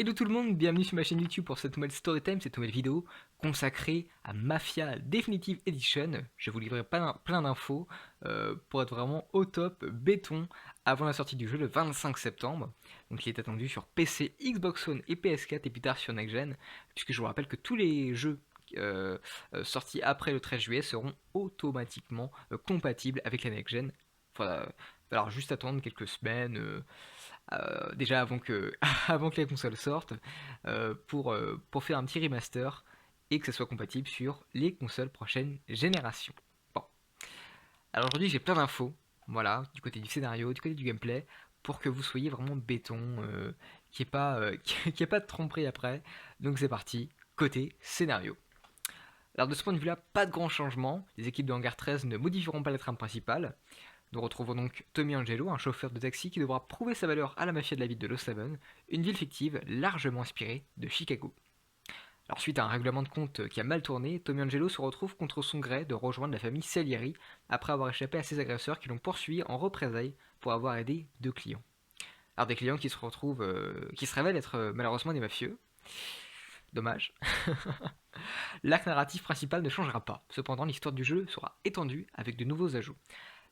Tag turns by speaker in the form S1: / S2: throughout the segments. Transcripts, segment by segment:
S1: Hello tout le monde, bienvenue sur ma chaîne YouTube pour cette nouvelle Storytime, cette nouvelle vidéo consacrée à Mafia Definitive Edition. Je vais vous livrer plein d'infos pour être vraiment au top, béton, avant la sortie du jeu le 25 septembre. Donc il est attendu sur PC, Xbox One et PS4 et plus tard sur Next Gen, puisque je vous rappelle que tous les jeux sortis après le 13 juillet seront automatiquement compatibles avec la Next Gen. Il va falloir juste attendre quelques semaines. Déjà avant que, avant que la console sorte, pour faire un petit remaster et que ça soit compatible sur les consoles prochaine génération. Bon, alors aujourd'hui j'ai plein d'infos, voilà, du côté du scénario, du côté du gameplay, pour que vous soyez vraiment béton, qu'il n'y ait pas, qu'il y ait pas de tromperie après. Donc c'est parti, côté scénario. Alors de ce point de vue-là, pas de grand changement, les équipes de Hangar 13 ne modifieront pas la trame principale. Nous retrouvons donc Tommy Angelo, un chauffeur de taxi qui devra prouver sa valeur à la mafia de la ville de Lost Haven, une ville fictive largement inspirée de Chicago. Alors suite à un règlement de compte qui a mal tourné, Tommy Angelo se retrouve contre son gré de rejoindre la famille Salieri après avoir échappé à ses agresseurs qui l'ont poursuivi en représailles pour avoir aidé deux clients. Alors des clients qui se révèlent être malheureusement des mafieux. Dommage. L'arc narratif principal ne changera pas. Cependant, l'histoire du jeu sera étendue avec de nouveaux ajouts.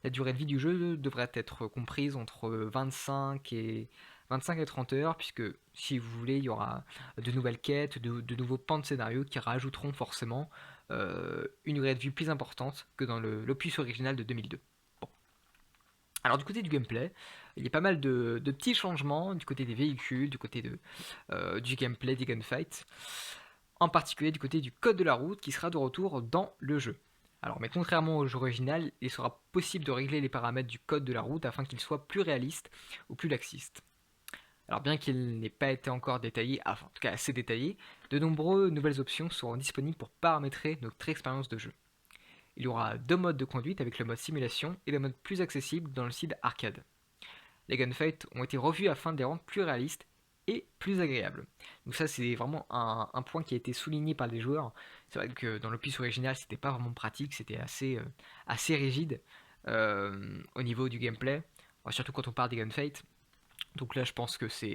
S1: La durée de vie du jeu devrait être comprise entre 25 et 30 heures, puisque si vous voulez, il y aura de nouvelles quêtes, de nouveaux pans de scénario qui rajouteront forcément une durée de vie plus importante que dans l'opus original de 2002. Bon. Alors du côté du gameplay, il y a pas mal de petits changements du côté des véhicules, du gameplay des gunfights, en particulier du côté du code de la route qui sera de retour dans le jeu. Alors, mais contrairement au jeu original, il sera possible de régler les paramètres du code de la route afin qu'il soit plus réaliste ou plus laxiste. Alors, bien qu'il n'ait pas été encore détaillé, enfin en tout cas assez détaillé, de nombreuses nouvelles options seront disponibles pour paramétrer notre expérience de jeu. Il y aura deux modes de conduite avec le mode simulation et le mode plus accessible dans le site arcade. Les gunfights ont été revus afin de les rendre plus réalistes et plus agréables. Donc ça c'est vraiment un point qui a été souligné par les joueurs. C'est vrai que dans l'opus original c'était pas vraiment pratique, c'était assez rigide au niveau du gameplay, surtout quand on parle des gunfights. Donc là je pense que ça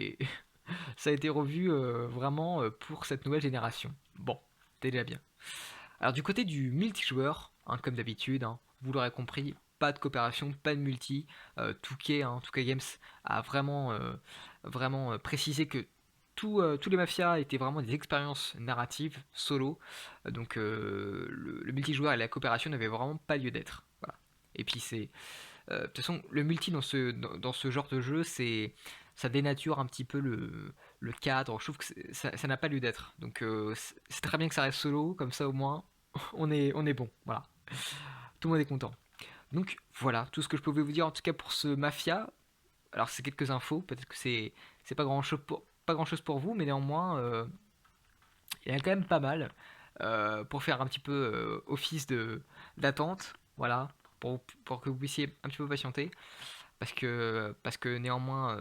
S1: a été revu vraiment pour cette nouvelle génération. Bon, c'est déjà bien. Alors du côté du multijoueur, hein, comme d'habitude, hein, vous l'aurez compris, pas de coopération, pas de multi. Touquet Games a vraiment précisé que tous les mafias étaient vraiment des expériences narratives solo. Le multijoueur et la coopération n'avaient vraiment pas lieu d'être. Voilà. Et puis de toute façon, le multi dans ce genre de jeu, ça dénature un petit peu le cadre. Je trouve que ça n'a pas lieu d'être. Donc c'est très bien que ça reste solo, comme ça au moins on est bon. Voilà, tout le monde est content. Donc voilà, tout ce que je pouvais vous dire en tout cas pour ce Mafia. Alors c'est quelques infos, peut-être que c'est pas grand chose pour vous, mais néanmoins il y en a quand même pas mal pour faire un petit peu office d'attente. Voilà, pour que vous puissiez un petit peu patienter. Parce que néanmoins,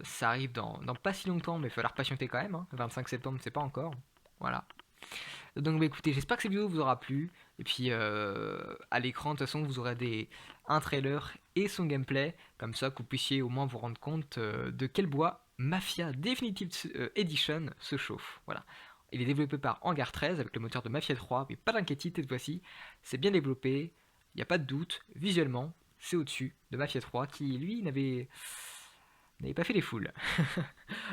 S1: ça arrive dans pas si longtemps, mais il va falloir patienter quand même. Hein. 25 septembre, c'est pas encore. Voilà. Donc bah, écoutez, j'espère que cette vidéo vous aura plu. Et puis à l'écran, de toute façon, vous aurez un trailer et son gameplay. Comme ça, que vous puissiez au moins vous rendre compte de quel bois Mafia Definitive Edition se chauffe. Voilà. Il est développé par Hangar 13 avec le moteur de Mafia 3, mais pas d'inquiétude cette fois-ci. C'est bien développé, il n'y a pas de doute. Visuellement, c'est au-dessus de Mafia 3 qui, lui, n'avait pas fait les foules.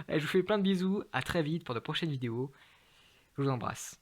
S1: Allez, je vous fais plein de bisous, à très vite pour de prochaines vidéos. Je vous embrasse.